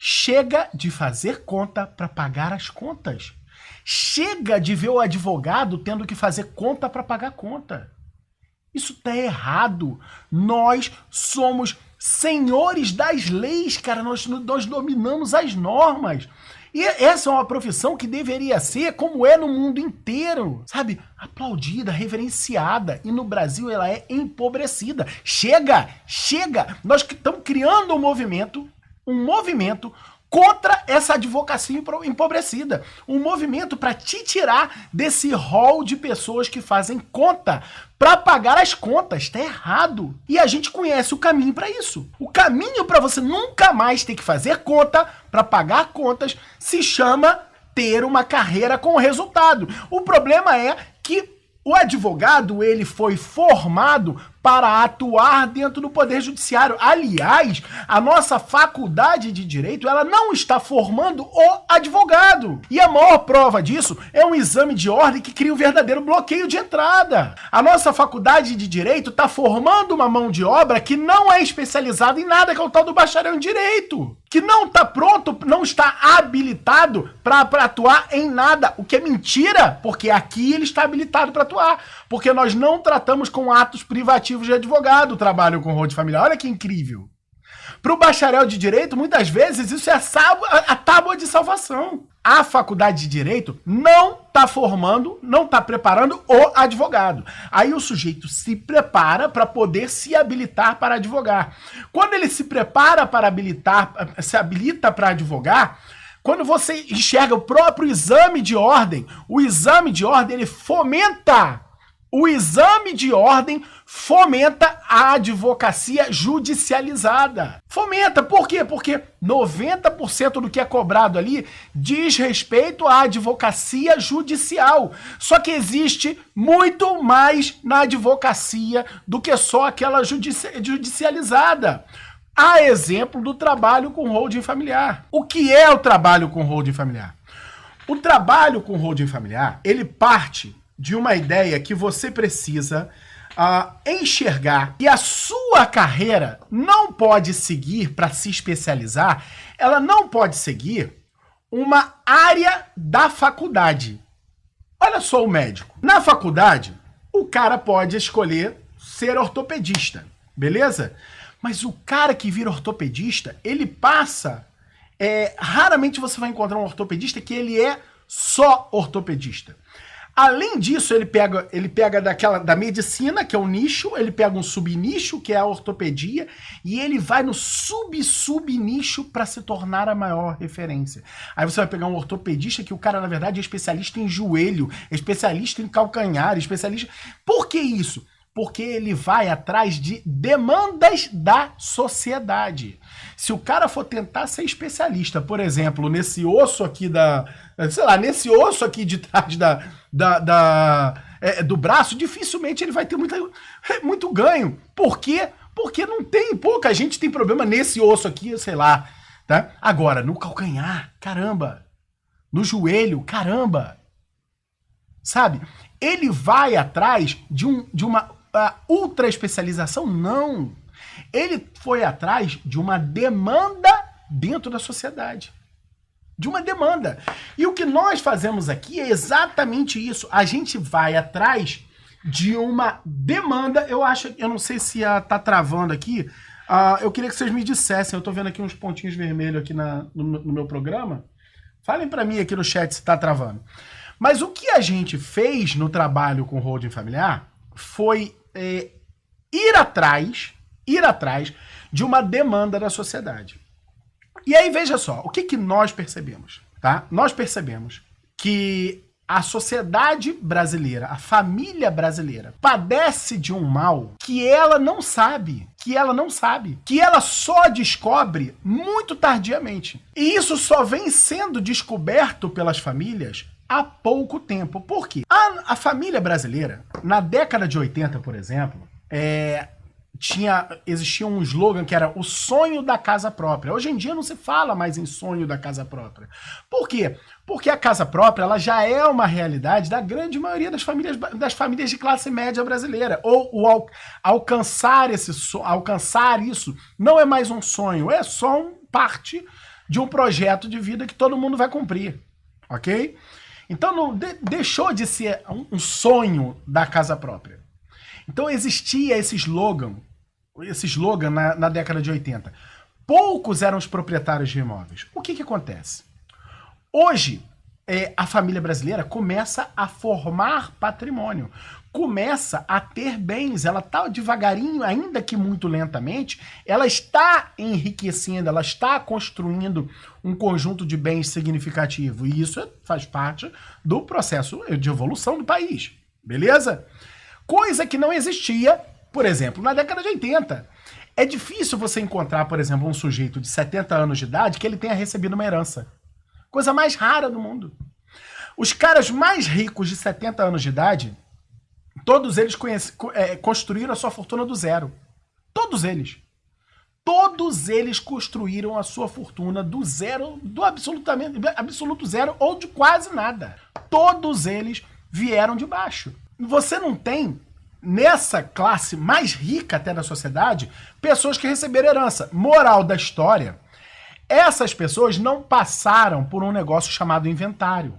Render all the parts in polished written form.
Chega de fazer conta para pagar as contas. Chega de ver o advogado tendo que fazer conta para pagar conta. Isso tá errado. Nós somos senhores das leis, cara. Nós dominamos as normas. E essa é uma profissão que deveria ser como é no mundo inteiro, sabe? Aplaudida, reverenciada. E no Brasil ela é empobrecida. Chega! Chega! Nós estamos criando um movimento contra essa advocacia empobrecida. Um movimento para te tirar desse rol de pessoas que fazem conta para pagar as contas. Tá errado. E a gente conhece o caminho para isso. O caminho para você nunca mais ter que fazer conta para pagar contas se chama ter uma carreira com resultado. O problema é que o advogado, ele foi formado para atuar dentro do Poder Judiciário. Aliás, a nossa faculdade de Direito, ela não está formando o advogado. E a maior prova disso é um exame de ordem que cria um verdadeiro bloqueio de entrada. A nossa faculdade de Direito está formando uma mão de obra que não é especializada em nada, que é o tal do bacharel em Direito. Que não está pronto, não está habilitado para atuar em nada. O que é mentira, porque aqui ele está habilitado para atuar. Porque nós não tratamos com atos privativos de advogado o trabalho com rol de família. Olha que incrível. Para o bacharel de Direito, muitas vezes isso é a tábua de salvação. A faculdade de Direito não está formando, não está preparando o advogado. Aí o sujeito se prepara para poder se habilitar para advogar. Quando ele se prepara para se habilita para advogar, quando você enxerga o próprio exame de ordem, o exame de ordem ele fomenta. O exame de ordem fomenta a advocacia judicializada. Fomenta, por quê? Porque 90% do que é cobrado ali diz respeito à advocacia judicial. Só que existe muito mais na advocacia do que só aquela judicializada. A exemplo do trabalho com holding familiar. O que é o trabalho com holding familiar? O trabalho com holding familiar, ele parte de uma ideia que você precisa enxergar que a sua carreira não pode seguir para se especializar, ela não pode seguir uma área da faculdade. Olha só o médico. Na faculdade, o cara pode escolher ser ortopedista, beleza? Mas o cara que vira ortopedista, ele passa... raramente você vai encontrar um ortopedista que ele é só ortopedista. Além disso, ele pega da medicina, que é um nicho, ele pega um subnicho, que é a ortopedia, e ele vai no sub-nicho para se tornar a maior referência. Aí você vai pegar um ortopedista que o cara, na verdade, é especialista em joelho, é especialista em calcanhar, especialista... Por que isso? Porque ele vai atrás de demandas da sociedade. Se o cara for tentar ser especialista, por exemplo, nesse osso aqui nesse osso aqui de trás do braço, dificilmente ele vai ter muito ganho. Por quê? Porque pouca gente tem problema nesse osso aqui, sei lá, tá? Agora, no calcanhar, caramba. No joelho, caramba. Sabe? Ele vai atrás de uma ultra especialização? Não. Ele foi atrás de uma demanda dentro da sociedade. De uma demanda. E o que nós fazemos aqui é exatamente isso. A gente vai atrás de uma demanda. Eu não sei se tá travando aqui. Eu queria que vocês me dissessem. Eu tô vendo aqui uns pontinhos vermelhos aqui no meu programa. Falem para mim aqui no chat se tá travando. Mas o que a gente fez no trabalho com holding familiar foi ir atrás de uma demanda da sociedade. E aí, veja só, o que nós percebemos, tá? Nós percebemos que a sociedade brasileira, a família brasileira, padece de um mal que ela não sabe, que ela só descobre muito tardiamente. E isso só vem sendo descoberto pelas famílias há pouco tempo. Por quê? A família brasileira, na década de 80, por exemplo, existia um slogan que era o sonho da casa própria. Hoje em dia não se fala mais em sonho da casa própria. Por quê? Porque a casa própria ela já é uma realidade da grande maioria das famílias de classe média brasileira. Ou alcançar isso não é mais um sonho, é só parte de um projeto de vida que todo mundo vai cumprir, ok? Então não deixou de ser um sonho da casa própria. Então existia esse slogan na década de 80. Poucos eram os proprietários de imóveis. O que acontece? Hoje, a família brasileira começa a formar patrimônio, começa a ter bens, ela está devagarinho, ainda que muito lentamente, ela está enriquecendo, ela está construindo um conjunto de bens significativo, e isso faz parte do processo de evolução do país, beleza? Coisa que não existia, por exemplo, na década de 80. É difícil você encontrar, por exemplo, um sujeito de 70 anos de idade que ele tenha recebido uma herança. Coisa mais rara do mundo. Os caras mais ricos de 70 anos de idade, todos eles construíram a sua fortuna do zero. Todos eles. Todos eles construíram a sua fortuna do zero, do absoluto zero ou de quase nada. Todos eles vieram de baixo. Você não tem, nessa classe mais rica até da sociedade, pessoas que receberam herança. Moral da história, essas pessoas não passaram por um negócio chamado inventário.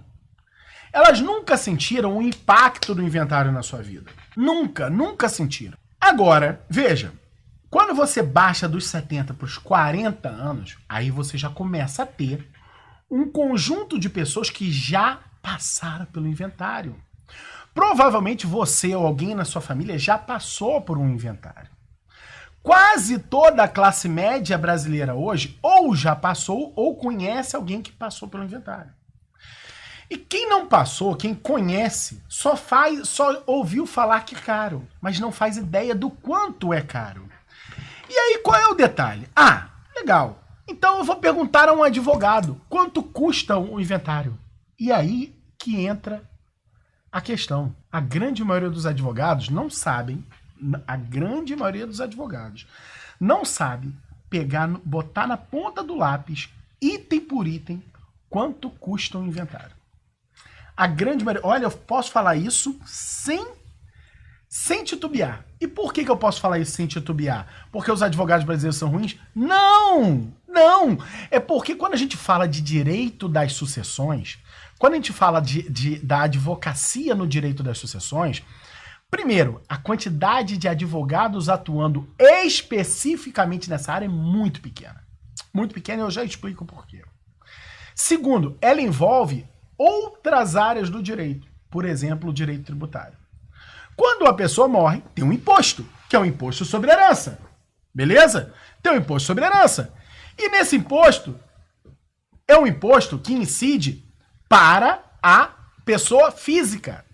Elas nunca sentiram o impacto do inventário na sua vida. Nunca sentiram. Agora, veja, quando você baixa dos 70 para os 40 anos, aí você já começa a ter um conjunto de pessoas que já passaram pelo inventário. Provavelmente você ou alguém na sua família já passou por um inventário. Quase toda a classe média brasileira hoje ou já passou ou conhece alguém que passou pelo inventário. E quem não passou, quem conhece, só ouviu falar que é caro, mas não faz ideia do quanto é caro. E aí qual é o detalhe? Ah, legal. Então eu vou perguntar a um advogado quanto custa um inventário. E aí que entra a questão. A grande maioria dos advogados não sabem. A grande maioria dos advogados não sabe botar na ponta do lápis, item por item, quanto custa um inventário. A grande maioria... Olha, eu posso falar isso sem titubear. E por que eu posso falar isso sem titubear? Porque os advogados brasileiros são ruins? Não! É porque quando a gente fala de direito das sucessões, quando a gente fala da advocacia no direito das sucessões, primeiro, a quantidade de advogados atuando especificamente nessa área é muito pequena. Muito pequena, eu já explico por quê. Segundo, ela envolve outras áreas do direito. Por exemplo, o direito tributário. Quando a pessoa morre, tem um imposto, que é o imposto sobre herança. Beleza? Tem um imposto sobre herança. E nesse imposto, é um imposto que incide para a pessoa física.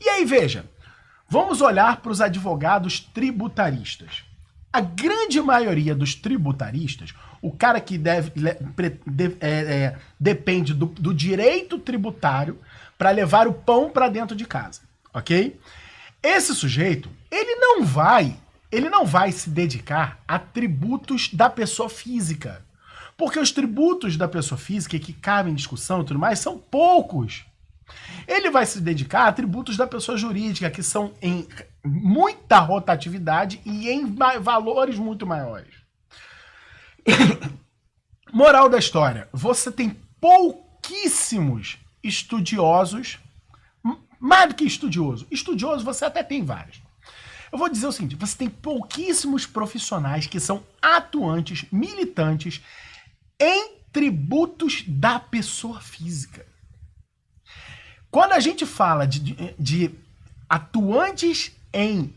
E aí, veja, vamos olhar para os advogados tributaristas. A grande maioria dos tributaristas, o cara que depende do direito tributário para levar o pão para dentro de casa, ok? Esse sujeito, ele não vai se dedicar a tributos da pessoa física, porque os tributos da pessoa física que cabem em discussão e tudo mais são poucos. Ele vai se dedicar a tributos da pessoa jurídica, que são em muita rotatividade e em valores muito maiores. Moral da história, você tem pouquíssimos estudiosos, mais do que estudioso. Estudioso você até tem vários. Eu vou dizer o seguinte, você tem pouquíssimos profissionais que são atuantes, militantes em tributos da pessoa física. Quando a gente fala de atuantes em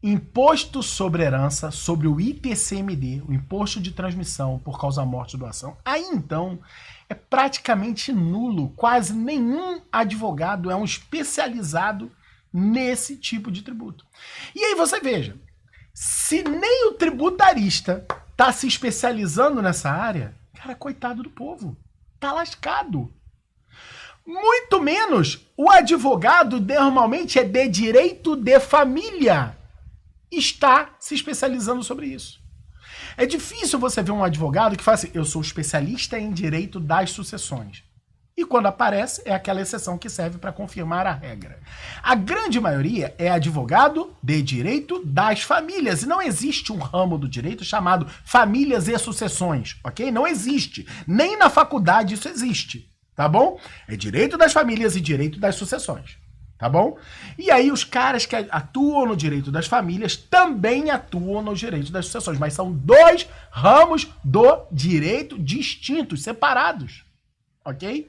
imposto sobre herança, sobre o ITCMD, o imposto de transmissão por causa da morte ou doação, aí então é praticamente nulo. Quase nenhum advogado é um especializado nesse tipo de tributo. E aí você veja, se nem o tributarista está se especializando nessa área, cara, coitado do povo, tá lascado. Muito menos o advogado normalmente é de direito de família, está se especializando sobre isso. É difícil você ver um advogado que fala assim, eu sou especialista em direito das sucessões. E quando aparece, é aquela exceção que serve para confirmar a regra. A grande maioria é advogado de direito das famílias. E não existe um ramo do direito chamado famílias e sucessões, ok? Não existe. Nem na faculdade isso existe, tá bom? É direito das famílias e direito das sucessões, tá bom? E aí os caras que atuam no direito das famílias também atuam no direito das sucessões. Mas são dois ramos do direito distintos, separados. Ok?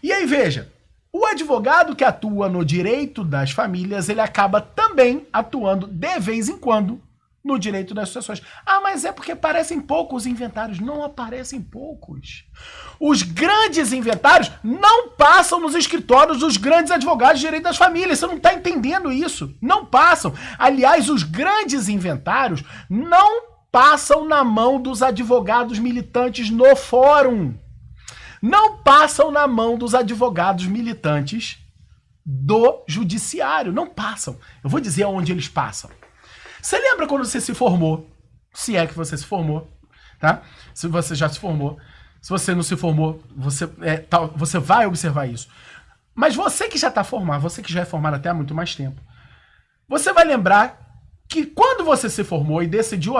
E aí, veja, o advogado que atua no direito das famílias, ele acaba também atuando de vez em quando no direito das sucessões. Ah, mas é porque aparecem poucos inventários. Não aparecem poucos. Os grandes inventários não passam nos escritórios dos grandes advogados de direito das famílias. Você não está entendendo isso. Não passam. Aliás, os grandes inventários não passam na mão dos advogados militantes no fórum. Não passam na mão dos advogados militantes do judiciário. Não passam. Eu vou dizer aonde eles passam. Você lembra quando você se formou? Se é que você se formou, tá? Se você já se formou. Se você não se formou, você vai observar isso. Mas você que já está formado, você que já é formado até há muito mais tempo, você vai lembrar que quando você se formou e decidiu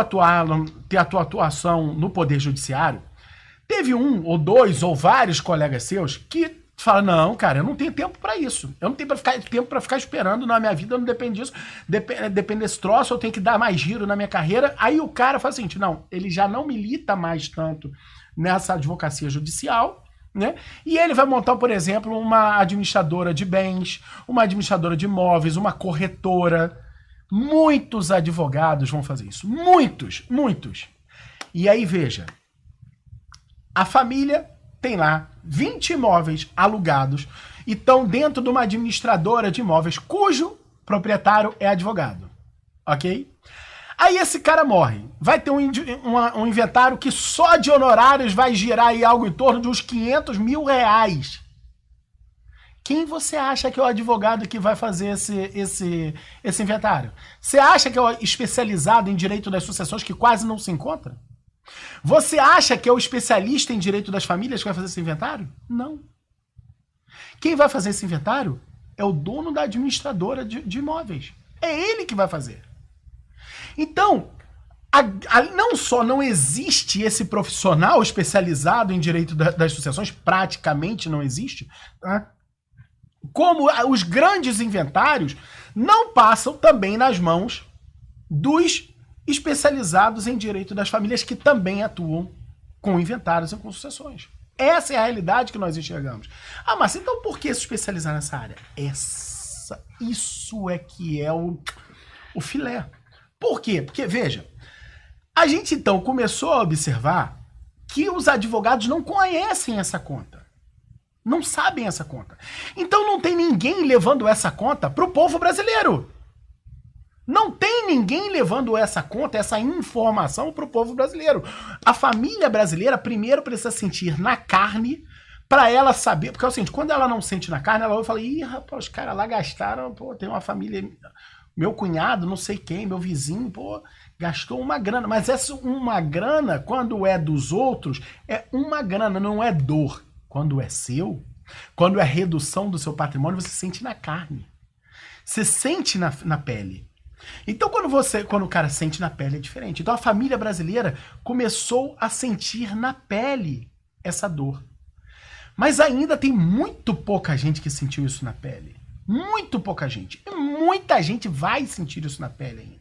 ter a tua atuação no Poder Judiciário, teve um, ou dois, ou vários colegas seus que falam, não, cara, eu não tenho tempo pra isso. Eu não tenho tempo pra ficar esperando na minha vida, não depende disso. Depende desse troço, eu tenho que dar mais giro na minha carreira. Aí o cara fala assim, não, ele já não milita mais tanto nessa advocacia judicial, né? E ele vai montar, por exemplo, uma administradora de bens, uma administradora de imóveis, uma corretora. Muitos advogados vão fazer isso. Muitos, muitos. E aí, veja, a família tem lá 20 imóveis alugados e estão dentro de uma administradora de imóveis cujo proprietário é advogado, ok? Aí esse cara morre. Vai ter um inventário que só de honorários vai girar aí algo em torno de uns 500 mil reais. Quem você acha que é o advogado que vai fazer esse inventário? Você acha que é o especializado em direito das sucessões que quase não se encontra? Você acha que é o especialista em direito das famílias que vai fazer esse inventário? Não. Quem vai fazer esse inventário é o dono da administradora de imóveis. É ele que vai fazer. Então, não só não existe esse profissional especializado em direito das sucessões, praticamente não existe, tá? Como os grandes inventários não passam também nas mãos dos especializados em direito das famílias que também atuam com inventários e com sucessões. Essa é a realidade que nós enxergamos. Ah, mas então por que se especializar nessa área? Isso é que é o filé. Por quê? Porque, veja, a gente então começou a observar que os advogados não conhecem essa conta. Não sabem essa conta. Então não tem ninguém levando essa conta para o povo brasileiro. Não tem ninguém levando essa conta, essa informação para o povo brasileiro. A família brasileira primeiro precisa sentir na carne para ela saber. Porque é o seguinte, quando ela não sente na carne, ela vai falar, ih, rapaz, os caras lá gastaram, pô, tem uma família, meu cunhado, não sei quem, meu vizinho, pô, gastou uma grana. Mas essa uma grana, quando é dos outros, é uma grana, não é dor. Quando é seu, quando é redução do seu patrimônio, você sente na carne. Você sente na pele. Então, quando o cara sente na pele, é diferente. Então, a família brasileira começou a sentir na pele essa dor. Mas ainda tem muito pouca gente que sentiu isso na pele. Muito pouca gente. E muita gente vai sentir isso na pele ainda.